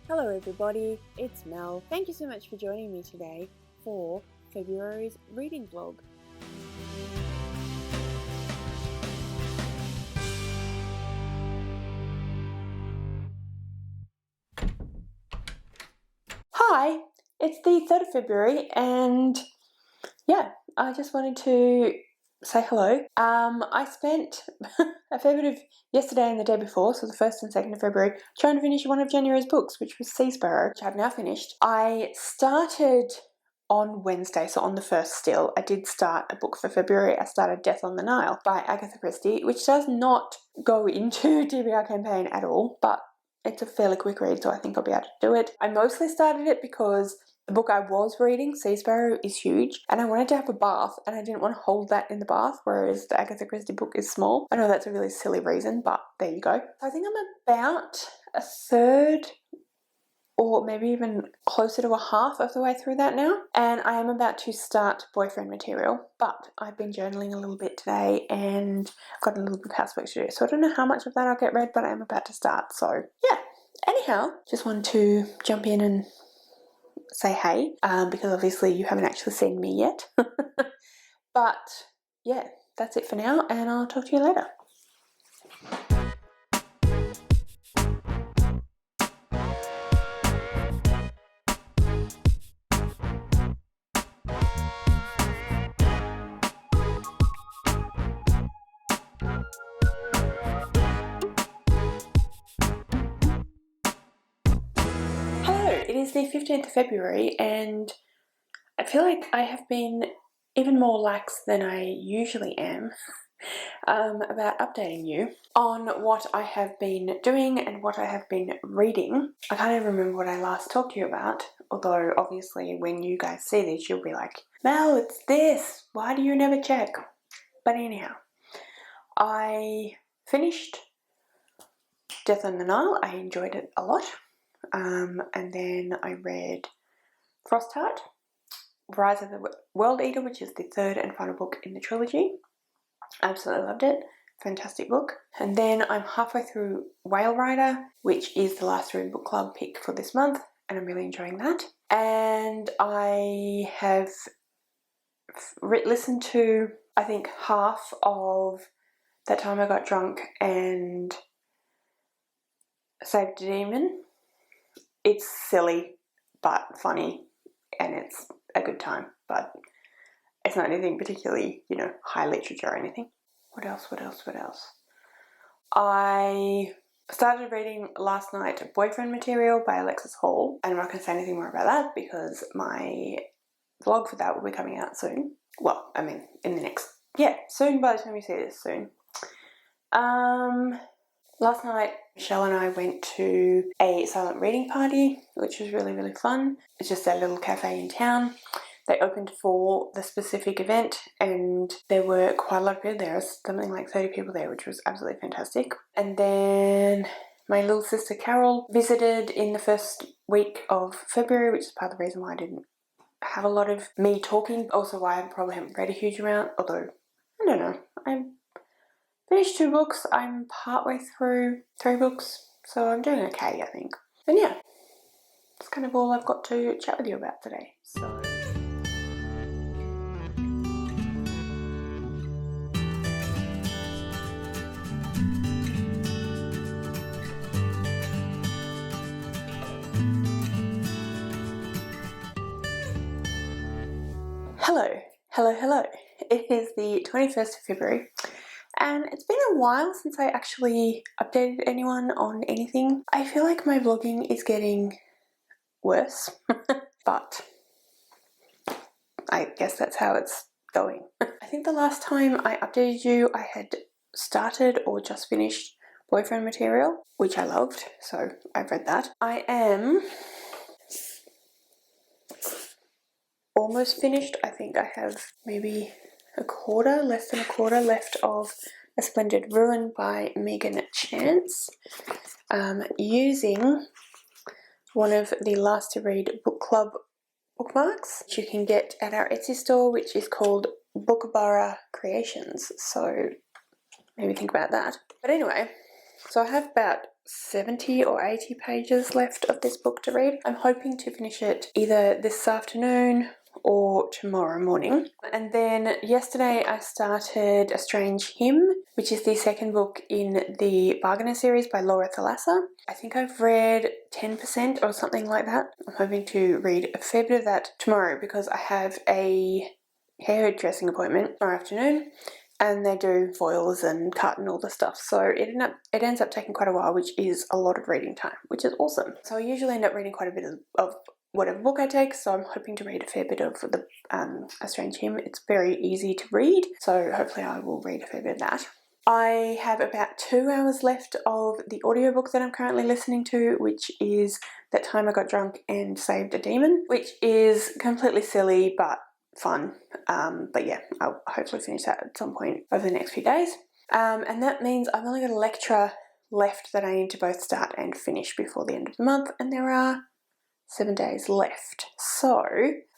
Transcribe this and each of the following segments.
Hello everybody, it's Mel. Thank you so much for joining me today for February's reading vlog. Hi, it's the 3rd of February and yeah, I just wanted to say hello. I spent a fair bit of yesterday and the day before, so the 1st and 2nd of February, trying to finish one of January's books, which was Sea Sparrow, which I've now finished. I started on Wednesday, so on the 1st still, I did start a book for February. I started Death on the Nile by Agatha Christie, which does not go into TBR campaign at all, but it's a fairly quick read, so I think I'll be able to do it. I mostly started it because the book I was reading, Sea Sparrow, is huge, and I wanted to have a bath, and I didn't want to hold that in the bath, whereas the Agatha Christie book is small. I know that's a really silly reason, but there you go. I think I'm about a third, or maybe even closer to a half of the way through that now, and I am about to start boyfriend material, but I've been journaling a little bit today, and I've got a little bit of housework to do, so I don't know how much of that I'll get read, but I am about to start, so yeah. Anyhow, just wanted to jump in and say hey, because obviously you haven't actually seen me yet. But yeah, that's it for now, and I'll talk to you later. Hello, it is the 15th of February, and I feel like I have been even more lax than I usually am about updating you on what I have been doing and what I have been reading. I can't even remember what I last talked to you about, although obviously when you guys see this you'll be like, Mel, it's this, why do you never check? But anyhow, I finished Death on the Nile. I enjoyed it a lot, and then I read Frostheart, Rise of the World Eater, which is the 3rd and final book in the trilogy. Absolutely loved it. Fantastic book. And then I'm halfway through Whale Rider, which is the last Read Book Club pick for this month, and I'm really enjoying that. And I have listened to, I think, half of That Time I Got Drunk and Saved a Demon. It's silly but funny, and it's a good time, but it's not anything particularly, high literature or anything. What else? I started reading last night Boyfriend Material by Alexis Hall, and I'm not going to say anything more about that because my vlog for that will be coming out soon. Well, I mean, in the next, soon by the time you see this, soon. Last night, Michelle and I went to a silent reading party, which was really, really fun. It's just a little cafe in town. They opened for the specific event and there were quite a lot of people there. Something like 30 people there, which was absolutely fantastic. And then my little sister Carol visited in the first week of February, which is part of the reason why I didn't have a lot of me talking. Also why I probably haven't read a huge amount, although, I don't know. I finished 2 books. I'm partway through 3 books, so I'm doing okay, I think. And yeah, that's kind of all I've got to chat with you about today. So Hello. It is the 21st of February, and it's been a while since I actually updated anyone on anything. I feel like my vlogging is getting worse, but I guess that's how it's going. I think the last time I updated you, I had started or just finished Boyfriend Material, which I loved, so I've read that. I am almost finished. I think I have maybe less than a quarter left of A Splendid Ruin by Megan Chance, using one of the Last to Read Book Club bookmarks, which you can get at our Etsy store, which is called Bookabara Creations, so maybe think about that. But anyway, so I have about 70 or 80 pages left of this book to read. I'm hoping to finish it either this afternoon or tomorrow morning. And then yesterday I started A Strange Hymn, which is the second book in the Bargainer series by Lore and Lullabies. I think I've read 10% or something like that. I'm hoping to read a fair bit of that tomorrow because I have a hairdressing appointment tomorrow afternoon, and they do foils and cut and all the stuff, so it ends up taking quite a while, which is a lot of reading time, which is awesome. So I usually end up reading quite a bit of whatever book I take, so I'm hoping to read a fair bit of the A Strange Hymn. It's very easy to read, so hopefully I will read a fair bit of that. I have about 2 hours left of the audiobook that I'm currently listening to, which is That Time I Got Drunk and Saved a Demon, which is completely silly but fun. But yeah, I'll hopefully finish that at some point over the next few days. And that means I've only got a lecture left that I need to both start and finish before the end of the month, and there are 7 days left. So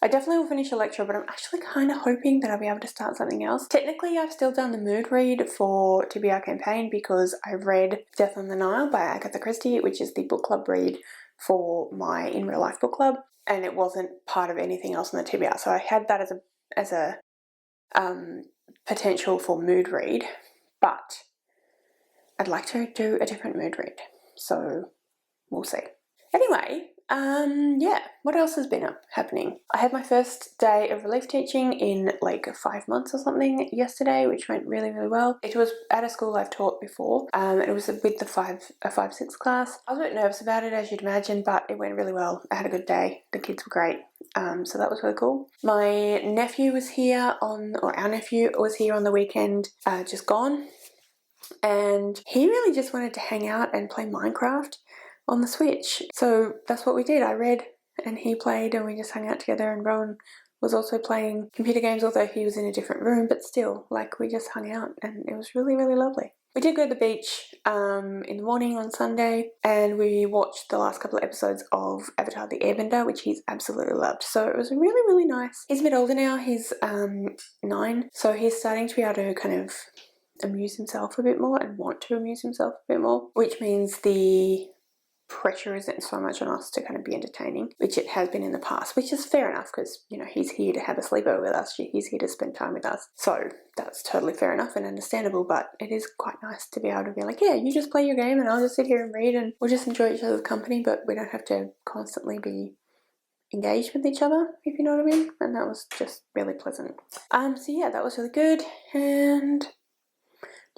I definitely will finish a lecture, but I'm actually kind of hoping that I'll be able to start something else. Technically, I've still done the mood read for TBR campaign because I read Death on the Nile by Agatha Christie, which is the book club read for my in real life book club, and it wasn't part of anything else in the TBR. So I had that as a potential for mood read, but I'd like to do a different mood read. So we'll see. Anyway, yeah, what else has been happening? I had my first day of relief teaching in like 5 months or something yesterday, which went really, really well. It was at a school I've taught before. It was with a 5-6 class. I was a bit nervous about it, as you'd imagine, but it went really well. I had a good day. The kids were great. So that was really cool. My nephew was here our nephew was here on the weekend, just gone. And he really just wanted to hang out and play Minecraft on the Switch. So that's what we did. I read and he played and we just hung out together, and Rowan was also playing computer games, although he was in a different room, but still, like, we just hung out and it was really, really lovely. We did go to the beach in the morning on Sunday, and we watched the last couple of episodes of Avatar the Airbender, which he's absolutely loved. So it was really, really nice. He's a bit older now. He's 9, so he's starting to be able to kind of amuse himself a bit more and want to amuse himself a bit more, which means the pressure isn't so much on us to kind of be entertaining, which it has been in the past, which is fair enough because, you know, he's here to have a sleepover with us, he's here to spend time with us, so that's totally fair enough and understandable. But it is quite nice to be able to be like, yeah, you just play your game and I'll just sit here and read and we'll just enjoy each other's company, but we don't have to constantly be engaged with each other, if you know what I mean. And that was just really pleasant. So yeah, that was really good, and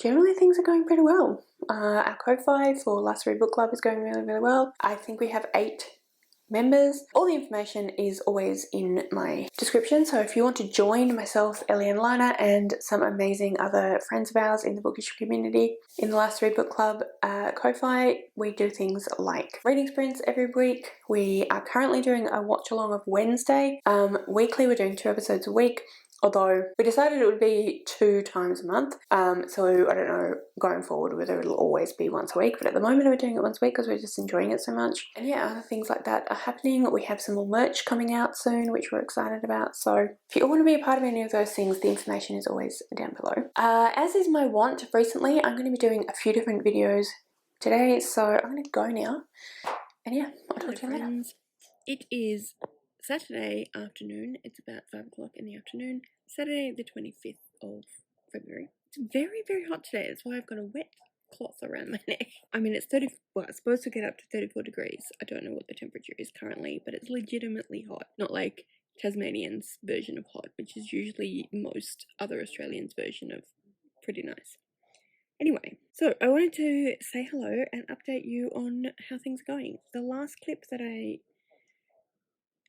generally things are going pretty well. Our Ko-Fi for Last Read Book Club is going really, really well. I think we have 8 members. All the information is always in my description, so if you want to join myself, Ellie and Lana, and some amazing other friends of ours in the bookish community in the Last Read Book Club Ko-Fi, we do things like reading sprints every week. We are currently doing a watch along of Wednesday. Weekly we're doing 2 episodes a week, although we decided it would be 2 times a month, so I don't know going forward whether it'll always be once a week, but at the moment we're doing it once a week because we're just enjoying it so much. And yeah, other things like that are happening. We have some more merch coming out soon, which we're excited about, so if you all want to be a part of any of those things, the information is always down below. As is my wont recently, I'm going to be doing a few different videos today, so I'm going to go now, and yeah, I'll talk to you later. It is Saturday afternoon. It's about 5 o'clock in the afternoon. Saturday the 25th of February. It's very, very hot today. That's why I've got a wet cloth around my neck. I mean, it's supposed to get up to 34 degrees. I don't know what the temperature is currently, but it's legitimately hot. Not like Tasmanian's version of hot, which is usually most other Australians' version of pretty nice. Anyway, so I wanted to say hello and update you on how things are going. The last clip that I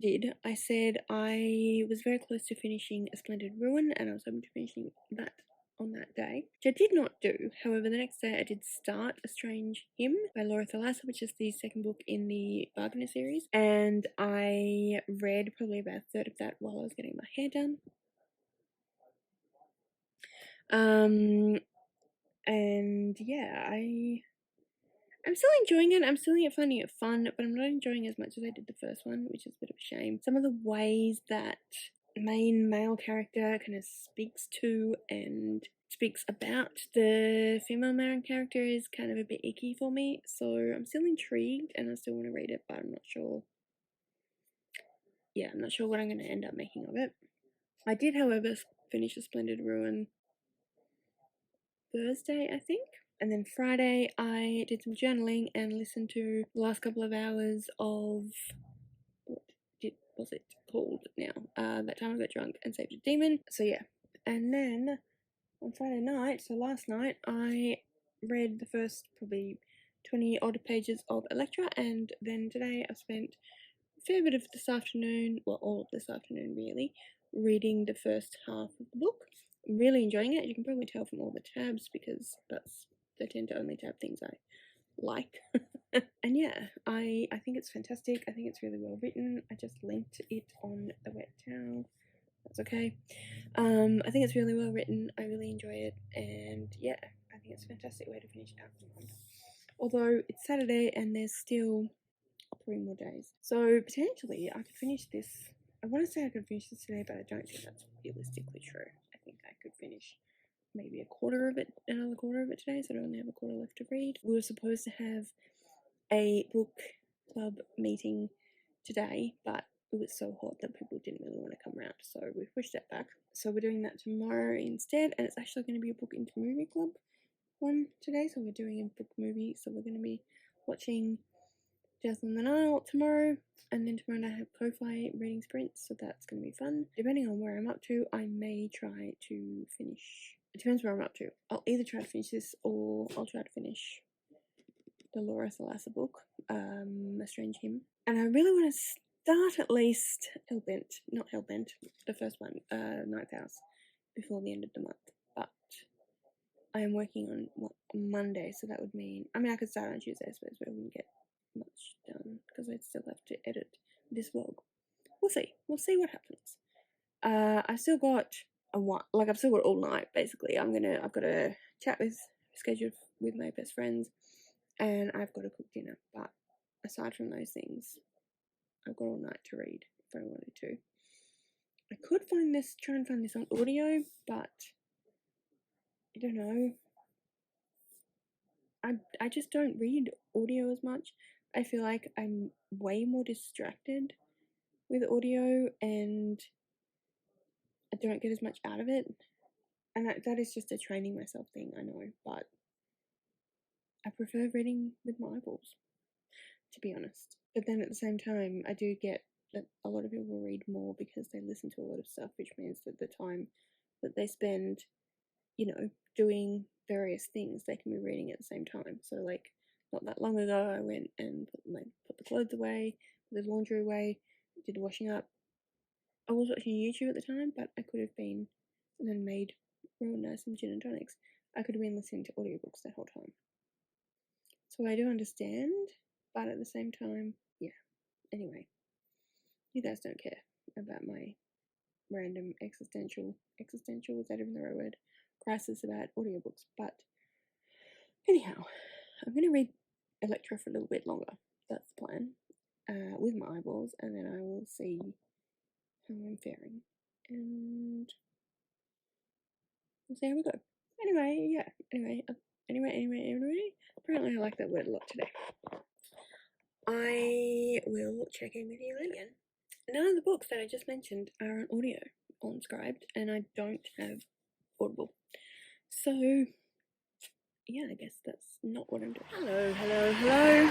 did, I said I was very close to finishing A Splendid Ruin, and I was hoping to finishing that on that day, which I did not do. However, the next day I did start A Strange Hymn by Lore and Lullabies, which is the second book in the Bargainer series, and I read probably about a third of that while I was getting my hair done. And yeah, I'm still enjoying it. I'm still finding it fun, but I'm not enjoying it as much as I did the first one, which is a bit of a shame. Some of the ways that main male character kind of speaks to and speaks about the female main character is kind of a bit icky for me, so I'm still intrigued and I still want to read it, but I'm not sure. Yeah, I'm not sure what I'm going to end up making of it. I did, however, finish A Splendid Ruin Thursday, I think. And then Friday, I did some journaling and listened to the last couple of hours of, what was it called now? That Time I Got Drunk and Saved a Demon. So yeah. And then on Friday night, so last night, I read the first probably 20 odd pages of Electra, and then today I've spent a fair bit of this afternoon, well, all of this afternoon really, reading the first half of the book. I'm really enjoying it. You can probably tell from all the tabs because they tend to only tab things I like. And yeah, I think it's fantastic. I think it's really well written. I just linked it on the wet towel. That's okay. I think it's really well written. I really enjoy it, and yeah, I think it's a fantastic way to finish out the month. Although it's Saturday and there's still 3 more days, so potentially I could finish this. I want to say I could finish this today, but I don't think that's realistically true. I think I could finish maybe another quarter of it today, so I only have a quarter left to read. We were supposed to have a book club meeting today, but it was so hot that people didn't really want to come around, so we pushed that back. So we're doing that tomorrow instead, and it's actually going to be a book into movie club one today, so we're doing a book movie, so we're going to be watching Jasmine the Nile tomorrow, and then tomorrow night I have Ko-Fi reading sprints, so that's going to be fun. Depending on where I'm up to, I may try to finish. It depends where I'm up to. I'll either try to finish this, or I'll try to finish the Laura book, A Strange Hymn. And I really want to start at least not Hellbent, the first one, Ninth House, before the end of the month. But I am working on Monday, so that would mean, I mean, I could start on Tuesday, I suppose, but I wouldn't get much done because I'd still have to edit this vlog. We'll see what happens. I've still got I've still got all night basically. I've got a chat scheduled with my best friends, and I've got to cook dinner. But aside from those things, I've got all night to read if I wanted to. I could try and find this on audio, but I don't know. I just don't read audio as much. I feel like I'm way more distracted with audio, and I don't get as much out of it. And that is just a training myself thing, I know, but I prefer reading with my eyeballs, to be honest. But then at the same time, I do get that a lot of people read more because they listen to a lot of stuff, which means that the time that they spend, doing various things, they can be reading at the same time. So, like, not that long ago, I went and put the clothes away, put the laundry away, did the washing up. I was watching YouTube at the time, but I could have been, and then made real nice and gin and tonics. I could have been listening to audiobooks that whole time. So I do understand, but at the same time, yeah. Anyway, you guys don't care about my random existential, is that even the right word? Crisis about audiobooks. But anyhow, I'm going to read Electra for a little bit longer. That's the plan. With my eyeballs, and then I will see how I'm faring. And we'll see how we go. Anyway. Apparently I like that word a lot today. I will check in with you later again. None of the books that I just mentioned are on audio on Scribed, and I don't have Audible. So, yeah, I guess that's not what I'm doing. Hello.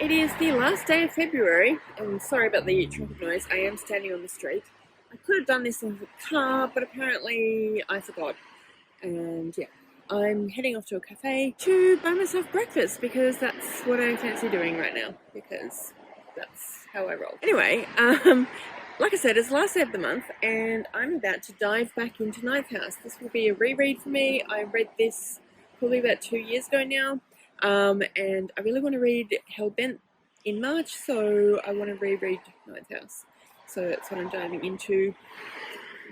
It is the last day of February, and sorry about the traffic noise. I am standing on the street. I could have done this in the car, but apparently I forgot. And yeah, I'm heading off to a cafe to buy myself breakfast because that's what I fancy doing right now, because that's how I roll. Anyway, like I said, it's the last day of the month, and I'm about to dive back into Ninth House. This will be a reread for me. I read this probably about 2 years ago now, and I really want to read Hellbent in March, so I want to reread Ninth House. So that's what I'm diving into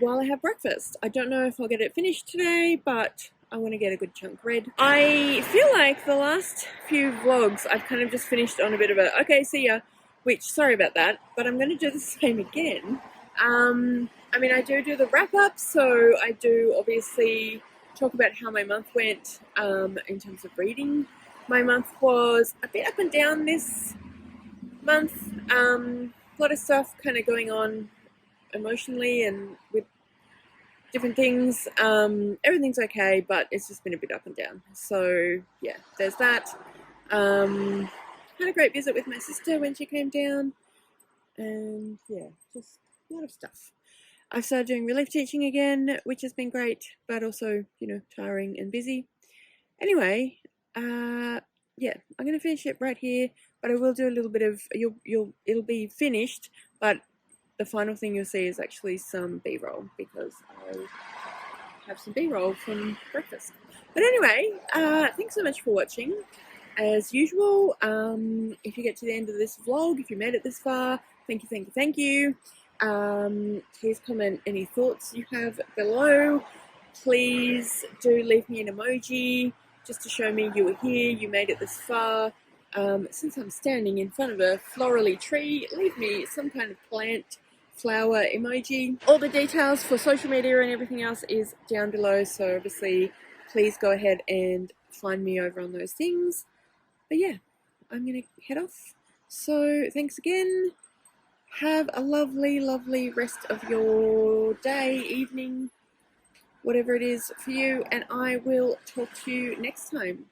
while I have breakfast. I don't know if I'll get it finished today, but I want to get a good chunk read. I feel like the last few vlogs I've kind of just finished on a bit of a okay, see ya, which, sorry about that, but I'm going to do the same again. I mean, I do the wrap-up, so I do obviously talk about how my month went in terms of reading. My month was a bit up and down this month. A lot of stuff kind of going on emotionally and with different things. Everything's okay, but it's just been a bit up and down. So yeah, there's that. Had a great visit with my sister when she came down, and yeah, just a lot of stuff. I've started doing relief teaching again, which has been great, but also, you know, tiring and busy. Anyway, yeah, I'm gonna finish it right here, but I will do a little bit of it'll be finished, but the final thing you'll see is actually some B-roll, because I have some B-roll from breakfast. But anyway, thanks so much for watching. As usual, if you get to the end of this vlog, if you made it this far, thank you. Please comment any thoughts you have below. Please do leave me an emoji just to show me you were here, you made it this far. Since I'm standing in front of a florally tree, leave me some kind of plant, flower emoji. All the details for social media and everything else is down below, so obviously please go ahead and find me over on those things. But yeah, I'm gonna head off. So thanks again. Have a lovely, lovely rest of your day, evening, whatever it is for you, and I will talk to you next time.